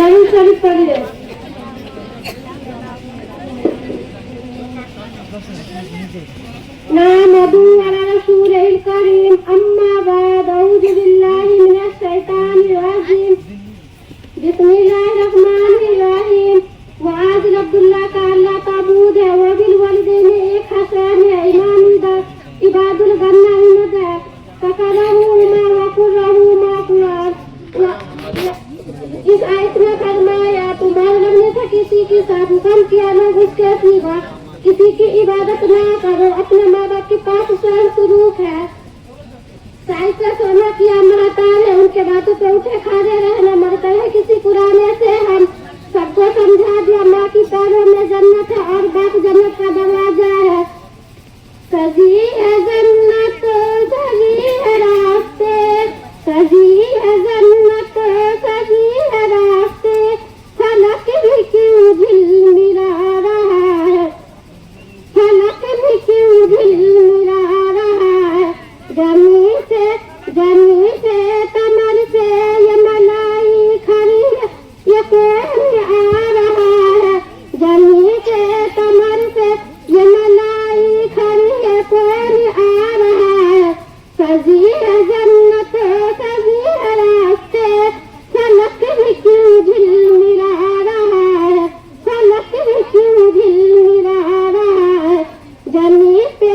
درود شریف پڑھیے. نحمده على رسوله الكريم. أما بعد أعوذ بالله من الشيطان الرجيم. بسم الله الرحمن الرحيم. وعاد عبد الله تعالى تعبود وبالوالدين إحسان إمام عباد الغنى مدى فكرهما وقرهما قرآن. اس آیت میں فرمایا تمہارے رب نے تھا کسی کے ساتھ حکم کیا لوگ اس کے سوا کسی کی عبادت نہ کرو. اپنے ماں باپ کے پاس شان سلوک ہے. سائز سے سونا کیا مرتا ہے, ان کے باتوں پہ اٹھے کھڑے رہنا مرتا ہے. کسی پرانے سے ہم سب کو سمجھا دیا ماں کی پیروں میں جنت ہے اور باپ جنت کا دروازہ ہے. سجی ہے جنت سجی ہے راستے, سجی ہے جنت سجی ہے راستے, فلک بھی کیوں جھلملا رہا ہے, فلک بھی کیوں جھلملا رہا ہے. جمی سے کمر سے یہ ملائی کھڑی ہے, یہ کون آ رہا ہے. جمی سے کمر سے یہ ملائی کھڑی ہے, کون آ رہا ہے. سجی ہے جنت سجی ہے راستے, فلک بھی کیوں جھلملا رہا ہے, فلک بھی کیوں جھلملا رہا ہے. جمی پہ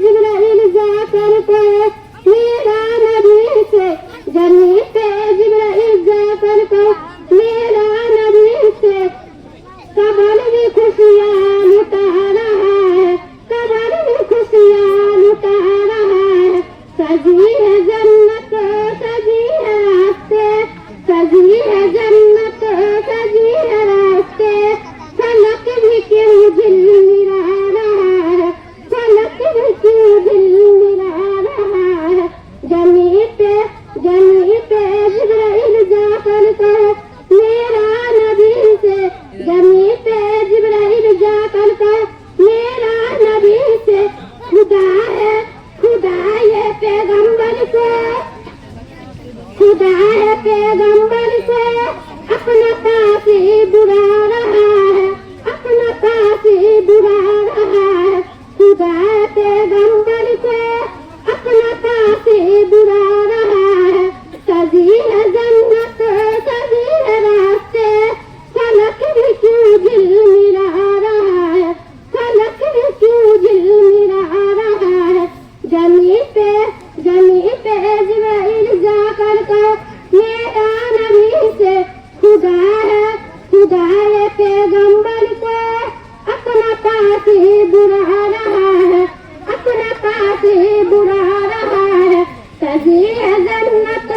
جبرائیل جا کر کہے میرا نبی سے, جمی پہ جبرائیل جا کر کہے میرا نبی سے, قبر بھی خوشیاں لٹا رہا ہے, قبر بھی خوشیاں لٹا رہا ہے. سجی ہے جنت سجی ہے راستے, سجی ہے جنت سجی ہے راستے, فلک بھی کیوں جھلملا رہا ہے, فلک بھی کیوں جھلملا رہا ہے. جمی پہ جبرائیل جا کر کہے میرا نبی سے, جمی پہ جبرائیل جا کر کہے میرا نبی سے, خدا ہے پیغمبر کو, خدا ہے پیغمبر کو اپنا پاس برا رہا ہے, اپنا پاس برا رہا ہے. خدا ہے پیغمبر کو اپنا پاس برا رہا ہے. سجی ہے جنت سجی ہے راستے, فلک بھی کیوں جھلملا رہا ہے, فلک بھی کیوں جھلملا رہا ہے. جمی پہ جبرائیل جا کر کہے میرا نبی سے, خدا ہے پیغمبر کو اپنا پاس برا رہا ہے, اپنا پاس برا رہا ہے. سجی ہے جنت